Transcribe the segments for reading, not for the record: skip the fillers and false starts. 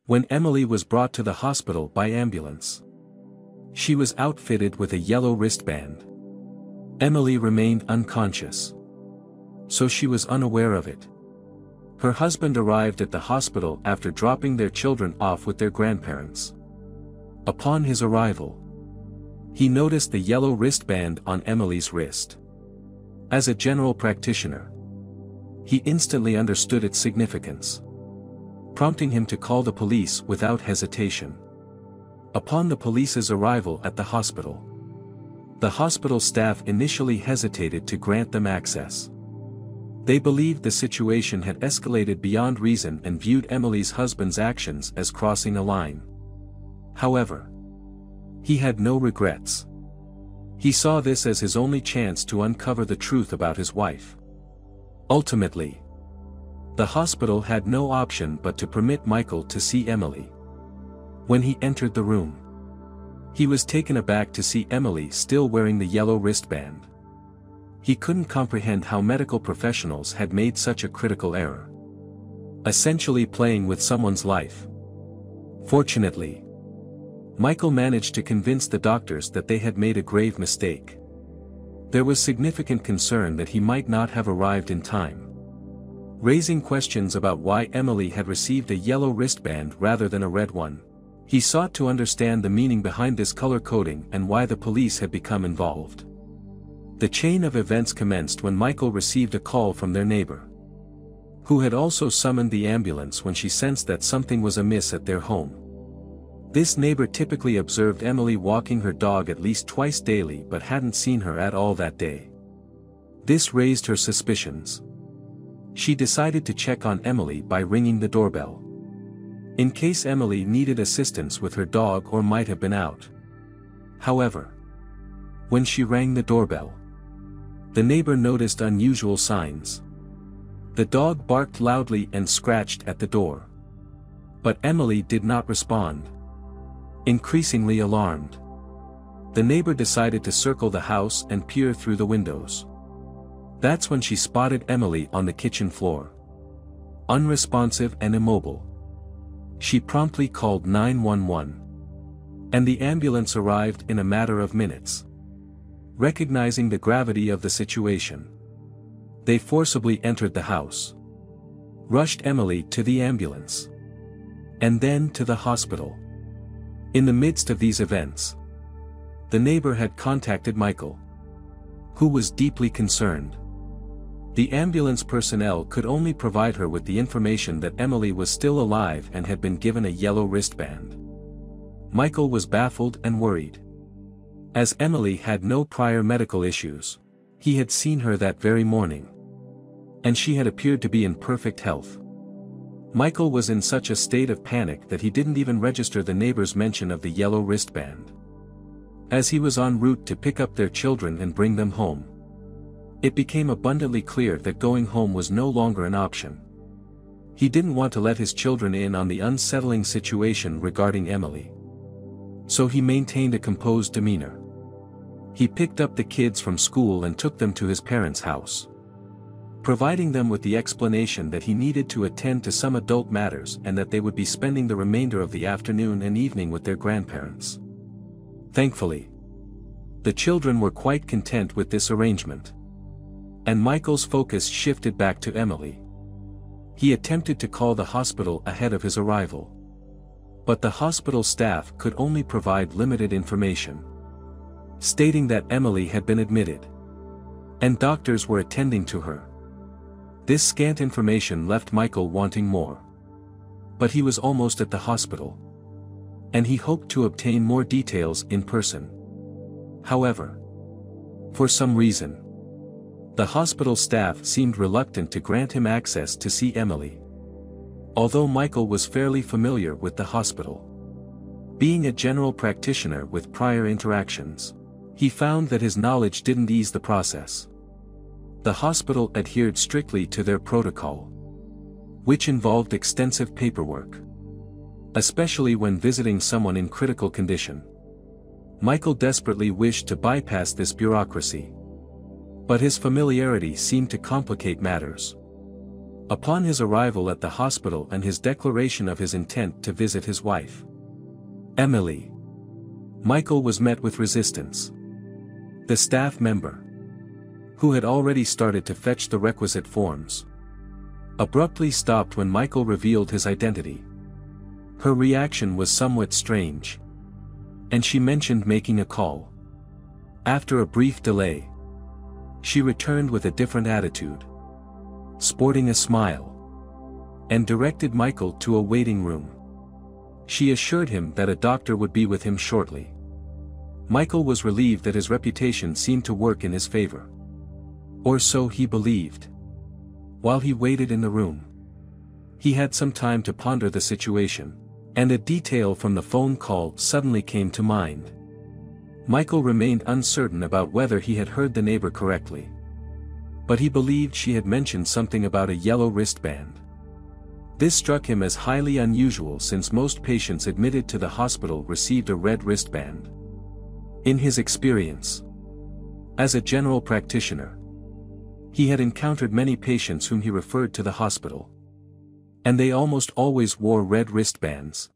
When Emily was brought to the hospital by ambulance, she was outfitted with a yellow wristband. Emily remained unconscious, so she was unaware of it. Her husband arrived at the hospital after dropping their children off with their grandparents. Upon his arrival, he noticed the yellow wristband on Emily's wrist. As a general practitioner, he instantly understood its significance, prompting him to call the police without hesitation. Upon the police's arrival at the hospital staff initially hesitated to grant them access. They believed the situation had escalated beyond reason and viewed Emily's husband's actions as crossing a line. However, he had no regrets. He saw this as his only chance to uncover the truth about his wife. Ultimately, the hospital had no option but to permit Michael to see Emily. When he entered the room, he was taken aback to see Emily still wearing the yellow wristband. He couldn't comprehend how medical professionals had made such a critical error, essentially playing with someone's life. Fortunately, Michael managed to convince the doctors that they had made a grave mistake. There was significant concern that he might not have arrived in time, raising questions about why Emily had received a yellow wristband rather than a red one. He sought to understand the meaning behind this color coding and why the police had become involved. The chain of events commenced when Michael received a call from their neighbor, who had also summoned the ambulance when she sensed that something was amiss at their home. This neighbor typically observed Emily walking her dog at least twice daily but hadn't seen her at all that day. This raised her suspicions. She decided to check on Emily by ringing the doorbell, in case Emily needed assistance with her dog or might have been out. However, when she rang the doorbell, the neighbor noticed unusual signs. The dog barked loudly and scratched at the door, but Emily did not respond. Increasingly alarmed, the neighbor decided to circle the house and peer through the windows. That's when she spotted Emily on the kitchen floor, unresponsive and immobile. She promptly called 911, and the ambulance arrived in a matter of minutes. Recognizing the gravity of the situation, they forcibly entered the house, rushed Emily to the ambulance, and then to the hospital. In the midst of these events, the neighbor had contacted Michael, who was deeply concerned. The ambulance personnel could only provide her with the information that Emily was still alive and had been given a yellow wristband. Michael was baffled and worried, as Emily had no prior medical issues. He had seen her that very morning, and she had appeared to be in perfect health. Michael was in such a state of panic that he didn't even register the neighbor's mention of the yellow wristband. As he was en route to pick up their children and bring them home, it became abundantly clear that going home was no longer an option. He didn't want to let his children in on the unsettling situation regarding Emily, so he maintained a composed demeanor. He picked up the kids from school and took them to his parents' house, providing them with the explanation that he needed to attend to some adult matters and that they would be spending the remainder of the afternoon and evening with their grandparents. Thankfully, the children were quite content with this arrangement, and Michael's focus shifted back to Emily. He attempted to call the hospital ahead of his arrival, but the hospital staff could only provide limited information, stating that Emily had been admitted, and doctors were attending to her. This scant information left Michael wanting more. But he was almost at the hospital, and he hoped to obtain more details in person. However, for some reason, the hospital staff seemed reluctant to grant him access to see Emily. Although Michael was fairly familiar with the hospital, being a general practitioner with prior interactions, he found that his knowledge didn't ease the process. The hospital adhered strictly to their protocol, which involved extensive paperwork, especially when visiting someone in critical condition. Michael desperately wished to bypass this bureaucracy, but his familiarity seemed to complicate matters. Upon his arrival at the hospital and his declaration of his intent to visit his wife, Emily, Michael was met with resistance. The staff member, who had already started to fetch the requisite forms, abruptly stopped when Michael revealed his identity. Her reaction was somewhat strange, and she mentioned making a call. After a brief delay, she returned with a different attitude, sporting a smile, and directed Michael to a waiting room. She assured him that a doctor would be with him shortly. Michael was relieved that his reputation seemed to work in his favor. Or so he believed. While he waited in the room, he had some time to ponder the situation, and a detail from the phone call suddenly came to mind. Michael remained uncertain about whether he had heard the neighbor correctly, but he believed she had mentioned something about a yellow wristband. This struck him as highly unusual since most patients admitted to the hospital received a red wristband. In his experience as a general practitioner, he had encountered many patients whom he referred to the hospital, and they almost always wore red wristbands.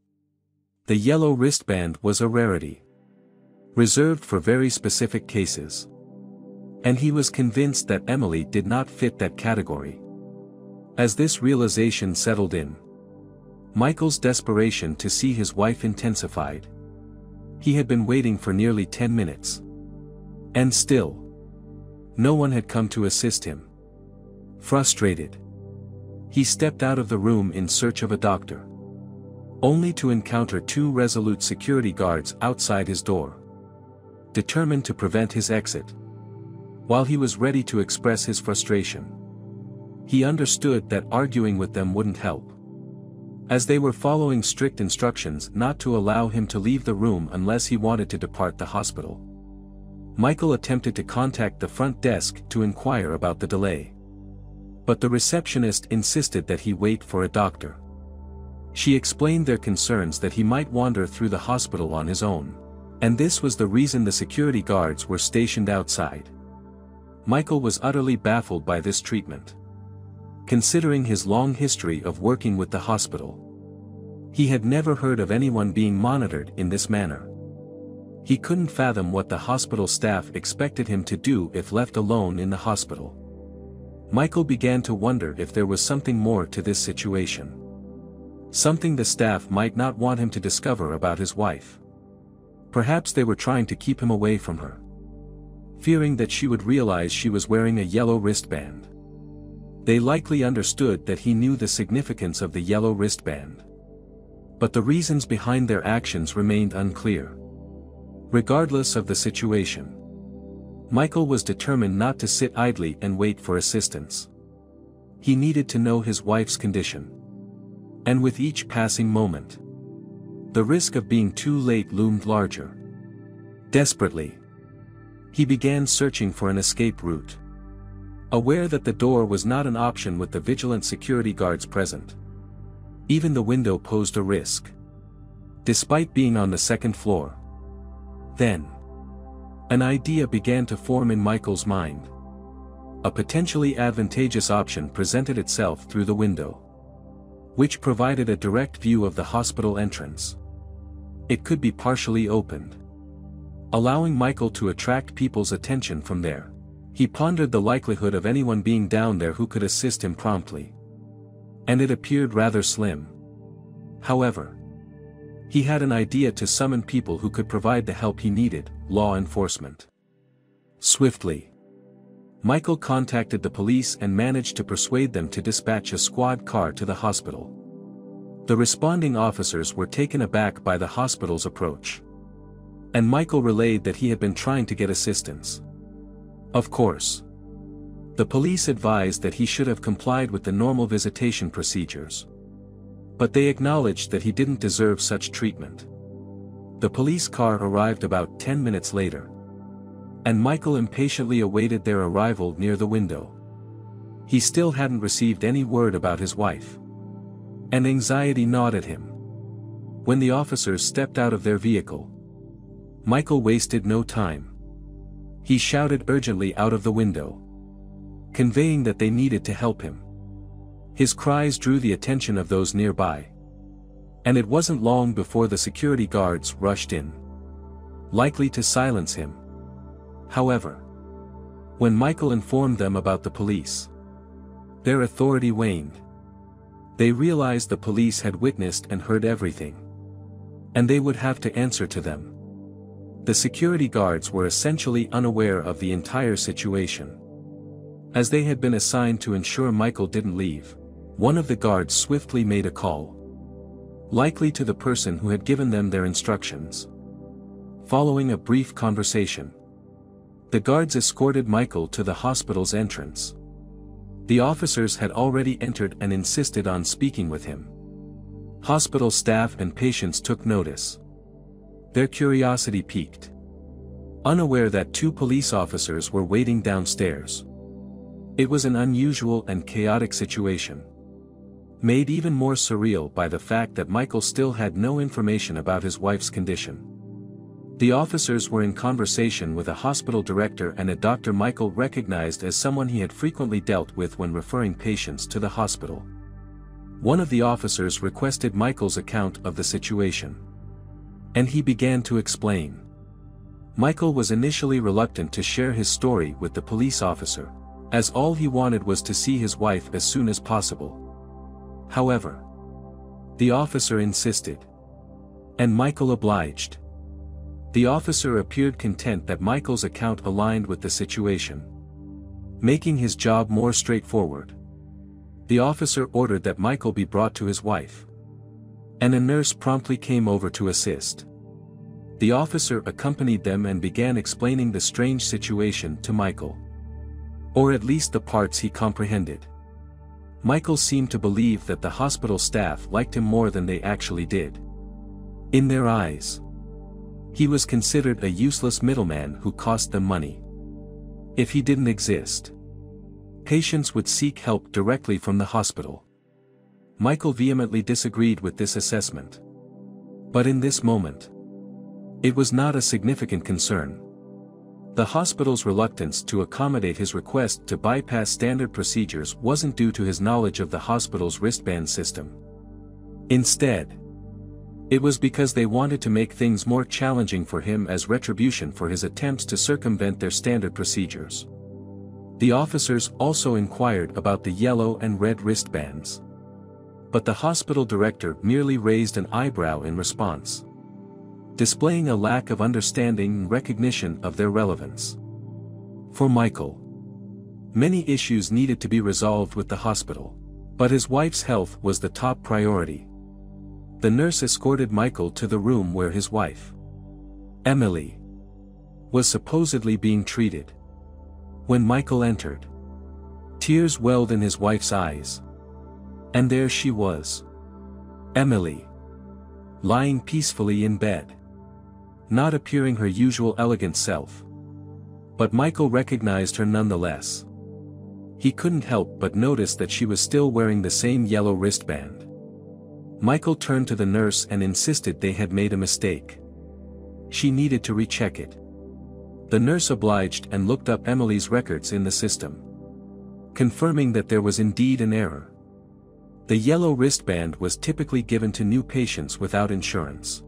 The yellow wristband was a rarity, reserved for very specific cases, and he was convinced that Emily did not fit that category. As this realization settled in, Michael's desperation to see his wife intensified. He had been waiting for nearly 10 minutes. And still, no one had come to assist him. Frustrated, he stepped out of the room in search of a doctor, only to encounter two resolute security guards outside his door, determined to prevent his exit. While he was ready to express his frustration, he understood that arguing with them wouldn't help, as they were following strict instructions not to allow him to leave the room unless he wanted to depart the hospital. Michael attempted to contact the front desk to inquire about the delay, but the receptionist insisted that he wait for a doctor. She explained their concerns that he might wander through the hospital on his own, and this was the reason the security guards were stationed outside. Michael was utterly baffled by this treatment, considering his long history of working with the hospital. He had never heard of anyone being monitored in this manner. He couldn't fathom what the hospital staff expected him to do if left alone in the hospital. Michael began to wonder if there was something more to this situation. Something the staff might not want him to discover about his wife. Perhaps they were trying to keep him away from her, fearing that she would realize she was wearing a yellow wristband. They likely understood that he knew the significance of the yellow wristband, but the reasons behind their actions remained unclear. Regardless of the situation, Michael was determined not to sit idly and wait for assistance. He needed to know his wife's condition, and with each passing moment, the risk of being too late loomed larger. Desperately, he began searching for an escape route, aware that the door was not an option with the vigilant security guards present. Even the window posed a risk, despite being on the second floor. Then, an idea began to form in Michael's mind. A potentially advantageous option presented itself through the window, which provided a direct view of the hospital entrance. It could be partially opened, allowing Michael to attract people's attention from there. He pondered the likelihood of anyone being down there who could assist him promptly, and it appeared rather slim. However, he had an idea to summon people who could provide the help he needed: law enforcement. Swiftly, Michael contacted the police and managed to persuade them to dispatch a squad car to the hospital. The responding officers were taken aback by the hospital's approach, and Michael relayed that he had been trying to get assistance. Of course, the police advised that he should have complied with the normal visitation procedures, but they acknowledged that he didn't deserve such treatment. The police car arrived about 10 minutes later, and Michael impatiently awaited their arrival near the window. He still hadn't received any word about his wife, and anxiety gnawed at him. When the officers stepped out of their vehicle, Michael wasted no time. He shouted urgently out of the window, conveying that they needed to help him. His cries drew the attention of those nearby. And it wasn't long before the security guards rushed in, likely to silence him. However, when Michael informed them about the police, their authority waned. They realized the police had witnessed and heard everything, and they would have to answer to them. The security guards were essentially unaware of the entire situation. As they had been assigned to ensure Michael didn't leave, one of the guards swiftly made a call, likely to the person who had given them their instructions. Following a brief conversation, the guards escorted Michael to the hospital's entrance. The officers had already entered and insisted on speaking with him. Hospital staff and patients took notice. Their curiosity piqued, unaware that 2 police officers were waiting downstairs. It was an unusual and chaotic situation, made even more surreal by the fact that Michael still had no information about his wife's condition. The officers were in conversation with a hospital director and a doctor Michael recognized as someone he had frequently dealt with when referring patients to the hospital. One of the officers requested Michael's account of the situation, and he began to explain. Michael was initially reluctant to share his story with the police officer, as all he wanted was to see his wife as soon as possible. However, the officer insisted, and Michael obliged. The officer appeared content that Michael's account aligned with the situation, making his job more straightforward. The officer ordered that Michael be brought to his wife, and a nurse promptly came over to assist. The officer accompanied them and began explaining the strange situation to Michael, or at least the parts he comprehended. Michael seemed to believe that the hospital staff liked him more than they actually did. In their eyes, he was considered a useless middleman who cost them money. If he didn't exist, patients would seek help directly from the hospital. Michael vehemently disagreed with this assessment. But in this moment, it was not a significant concern. The hospital's reluctance to accommodate his request to bypass standard procedures wasn't due to his knowledge of the hospital's wristband system. Instead, it was because they wanted to make things more challenging for him as retribution for his attempts to circumvent their standard procedures. The officers also inquired about the yellow and red wristbands, but the hospital director merely raised an eyebrow in response, displaying a lack of understanding and recognition of their relevance. For Michael, many issues needed to be resolved with the hospital, but his wife's health was the top priority. The nurse escorted Michael to the room where his wife, Emily, was supposedly being treated. When Michael entered, tears welled in his wife's eyes. And there she was, Emily, lying peacefully in bed, not appearing her usual elegant self. But Michael recognized her nonetheless. He couldn't help but notice that she was still wearing the same yellow wristband. Michael turned to the nurse and insisted they had made a mistake. She needed to recheck it. The nurse obliged and looked up Emily's records in the system, confirming that there was indeed an error. The yellow wristband was typically given to new patients without insurance.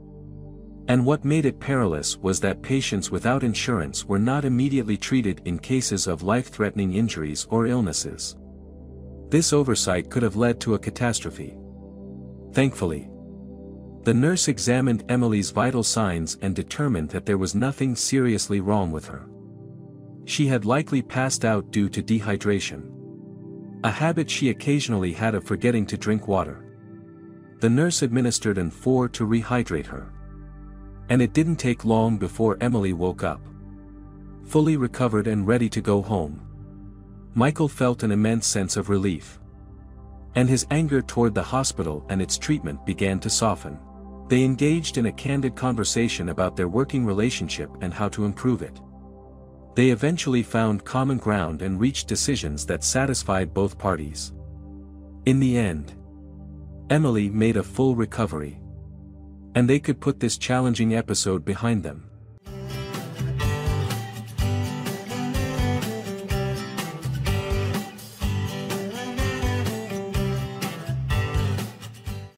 And what made it perilous was that patients without insurance were not immediately treated in cases of life-threatening injuries or illnesses. This oversight could have led to a catastrophe. Thankfully, the nurse examined Emily's vital signs and determined that there was nothing seriously wrong with her. She had likely passed out due to dehydration, a habit she occasionally had of forgetting to drink water. The nurse administered an IV to rehydrate her, and it didn't take long before Emily woke up, fully recovered and ready to go home. Michael felt an immense sense of relief, and his anger toward the hospital and its treatment began to soften. They engaged in a candid conversation about their working relationship and how to improve it. They eventually found common ground and reached decisions that satisfied both parties. In the end, Emily made a full recovery, and they could put this challenging episode behind them.